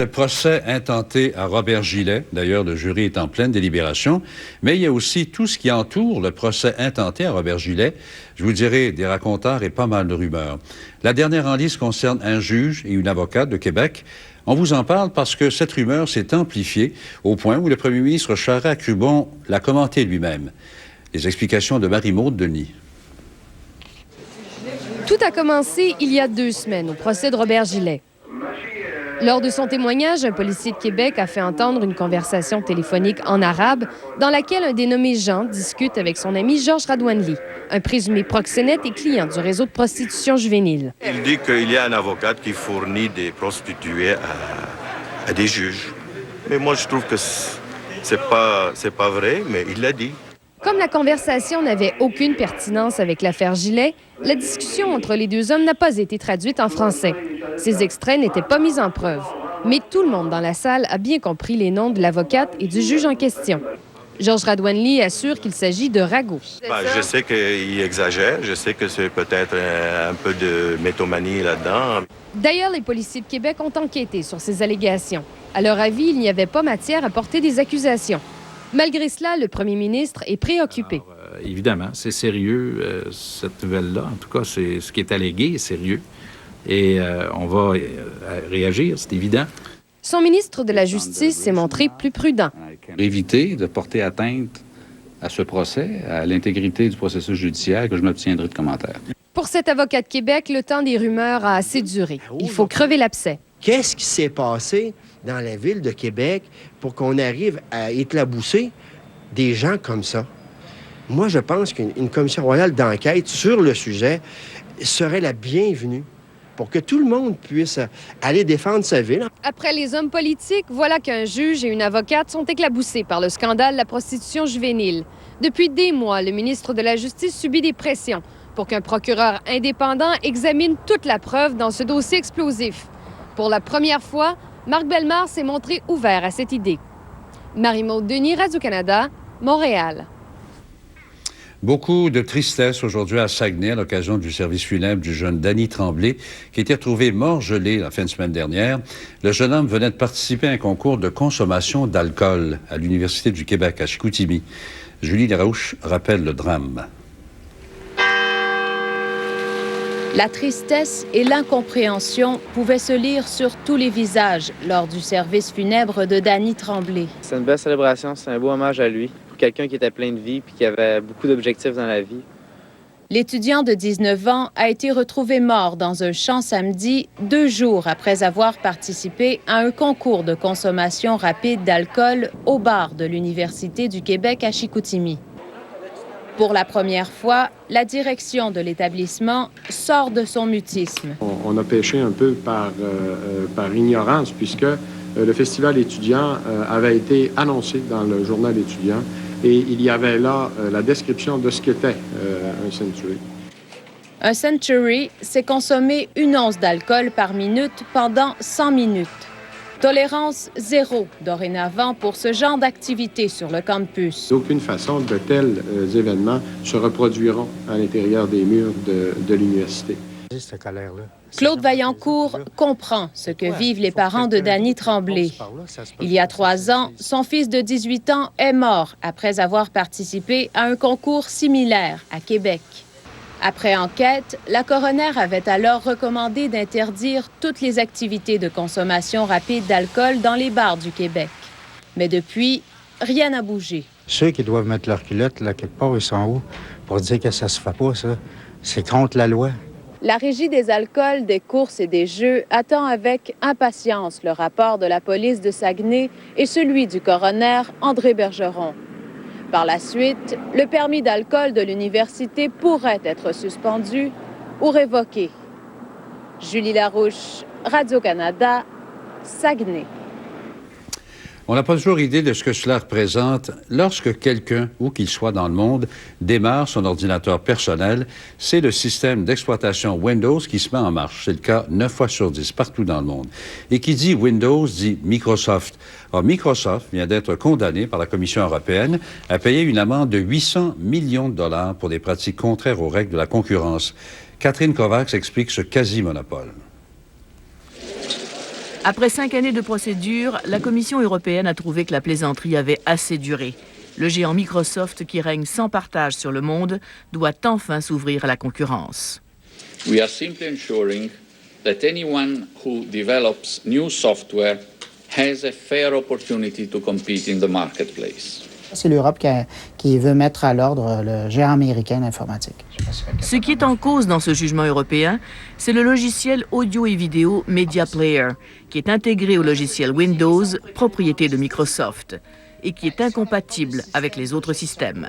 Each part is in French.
Le procès intenté à Robert Gillet, d'ailleurs le jury est en pleine délibération, mais il y a aussi tout ce qui entoure le procès intenté à Robert Gillet. Je vous dirai des racontars et pas mal de rumeurs. La dernière en liste concerne un juge et une avocate de Québec. On vous en parle parce que cette rumeur s'est amplifiée au point où le premier ministre Charest a cru bon la commenter lui-même. Les explications de Marie-Maude Denis. Tout a commencé il y a 2 semaines au procès de Robert Gillet. Lors de son témoignage, un policier de Québec a fait entendre une conversation téléphonique en arabe dans laquelle un dénommé Jean discute avec son ami Georges Radouanli, un présumé proxénète et client du réseau de prostitution juvénile. Il dit qu'il y a un avocat qui fournit des prostituées à des juges. Mais moi, je trouve que c'est pas vrai, mais il l'a dit. Comme la conversation n'avait aucune pertinence avec l'affaire Gillet, la discussion entre les 2 hommes n'a pas été traduite en français. Ces extraits n'étaient pas mis en preuve. Mais tout le monde dans la salle a bien compris les noms de l'avocate et du juge en question. Georges Radouanli assure qu'il s'agit de ragots. Je sais qu'il exagère, je sais que c'est peut-être un peu de mythomanie là-dedans. D'ailleurs, les policiers de Québec ont enquêté sur ces allégations. À leur avis, il n'y avait pas matière à porter des accusations. Malgré cela, le premier ministre est préoccupé. Alors, évidemment, c'est sérieux, cette nouvelle-là. En tout cas, c'est ce qui est allégué est sérieux. Et on va réagir, c'est évident. Son ministre de la Justice s'est montré plus prudent. Éviter de porter atteinte à ce procès, à l'intégrité du processus judiciaire, que je m'abstiendrai de commentaires. Pour cet avocat de Québec, le temps des rumeurs a assez duré. Il faut crever l'abcès. Qu'est-ce qui s'est passé dans la ville de Québec pour qu'on arrive à éclabousser des gens comme ça? Moi, je pense qu'une commission royale d'enquête sur le sujet serait la bienvenue pour que tout le monde puisse aller défendre sa ville. Après les hommes politiques, voilà qu'un juge et une avocate sont éclaboussés par le scandale de la prostitution juvénile. Depuis des mois, le ministre de la Justice subit des pressions pour qu'un procureur indépendant examine toute la preuve dans ce dossier explosif. Pour la première fois, Marc Bellemare s'est montré ouvert à cette idée. Marie-Maude Denis, Radio-Canada, Montréal. Beaucoup de tristesse aujourd'hui à Saguenay à l'occasion du service funèbre du jeune Danny Tremblay qui a été retrouvé mort gelé la fin de semaine dernière. Le jeune homme venait de participer à un concours de consommation d'alcool à l'Université du Québec à Chicoutimi. Julie Larouche rappelle le drame. La tristesse et l'incompréhension pouvaient se lire sur tous les visages lors du service funèbre de Danny Tremblay. C'est une belle célébration, c'est un beau hommage à lui. Quelqu'un qui était plein de vie puis qui avait beaucoup d'objectifs dans la vie. L'étudiant de 19 ans a été retrouvé mort dans un champ samedi, 2 jours après avoir participé à un concours de consommation rapide d'alcool au bar de l'Université du Québec à Chicoutimi. Pour la première fois, la direction de l'établissement sort de son mutisme. On a péché un peu par ignorance puisque le festival étudiant avait été annoncé dans le journal étudiant et il y avait là la description de ce qu'était un century. Un century, c'est consommer 1 once d'alcool par minute pendant 100 minutes. Tolérance 0 dorénavant pour ce genre d'activité sur le campus. D'aucune façon, de tels événements se reproduiront à l'intérieur des murs de l'université. Claude Vaillancourt comprend ce que vivent les parents de Danny Tremblay. Il y a 3 ans, son fils de 18 ans est mort après avoir participé à un concours similaire à Québec. Après enquête, la coroner avait alors recommandé d'interdire toutes les activités de consommation rapide d'alcool dans les bars du Québec. Mais depuis, rien n'a bougé. Ceux qui doivent mettre leur culotte, là, quelque part, ils sont où pour dire que ça se fait pas, ça? C'est contre la loi. La Régie des alcools, des courses et des jeux attend avec impatience le rapport de la police de Saguenay et celui du coroner André Bergeron. Par la suite, le permis d'alcool de l'université pourrait être suspendu ou révoqué. Julie Larouche, Radio-Canada, Saguenay. On n'a pas toujours idée de ce que cela représente lorsque quelqu'un, où qu'il soit dans le monde, démarre son ordinateur personnel. C'est le système d'exploitation Windows qui se met en marche. C'est le cas 9 fois sur 10 partout dans le monde. Et qui dit Windows dit Microsoft. Or, Microsoft vient d'être condamné par la Commission européenne à payer une amende de 800 millions de dollars pour des pratiques contraires aux règles de la concurrence. Catherine Kovacs explique ce quasi-monopole. Après 5 années de procédure, la Commission européenne a trouvé que la plaisanterie avait assez duré. Le géant Microsoft, qui règne sans partage sur le monde, doit enfin s'ouvrir à la concurrence. We are simply ensuring that anyone who develops new software has a fair opportunity to compete in the marketplace. C'est l'Europe qui veut mettre à l'ordre le géant américain d'informatique. Ce qui est en cause dans ce jugement européen, c'est le logiciel audio et vidéo Media Player, qui est intégré au logiciel Windows, propriété de Microsoft, et qui est incompatible avec les autres systèmes.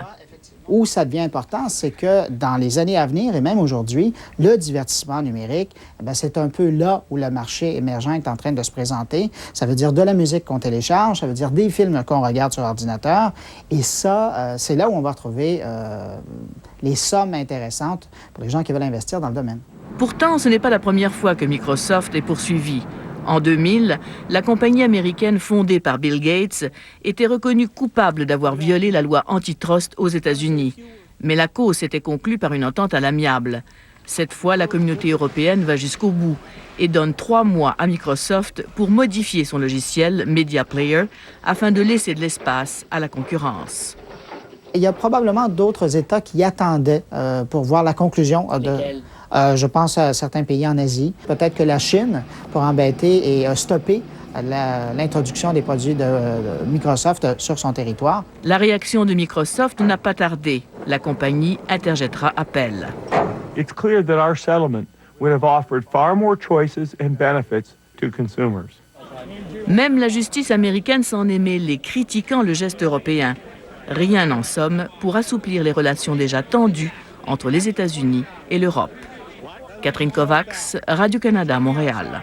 Où ça devient important, c'est que dans les années à venir, et même aujourd'hui, le divertissement numérique, c'est un peu là où le marché émergent est en train de se présenter. Ça veut dire de la musique qu'on télécharge, ça veut dire des films qu'on regarde sur ordinateur. Et ça, c'est là où on va retrouver les sommes intéressantes pour les gens qui veulent investir dans le domaine. Pourtant, ce n'est pas la première fois que Microsoft est poursuivi. En 2000, la compagnie américaine fondée par Bill Gates était reconnue coupable d'avoir violé la loi antitrust aux États-Unis. Mais la cause s'était conclue par une entente à l'amiable. Cette fois, la communauté européenne va jusqu'au bout et donne 3 mois à Microsoft pour modifier son logiciel Media Player afin de laisser de l'espace à la concurrence. Il y a probablement d'autres États qui attendaient pour voir la conclusion de... je pense à certains pays en Asie. Peut-être que la Chine, pour embêter et stopper l'introduction des produits de Microsoft sur son territoire. La réaction de Microsoft n'a pas tardé. La compagnie interjettera appel. It's clear that our settlement would have offered far more choices and benefits to consumers. Même la justice américaine s'en est mêlée, critiquant le geste européen. Rien en somme pour assouplir les relations déjà tendues entre les États-Unis et l'Europe. Catherine Kovacs, Radio-Canada, Montréal.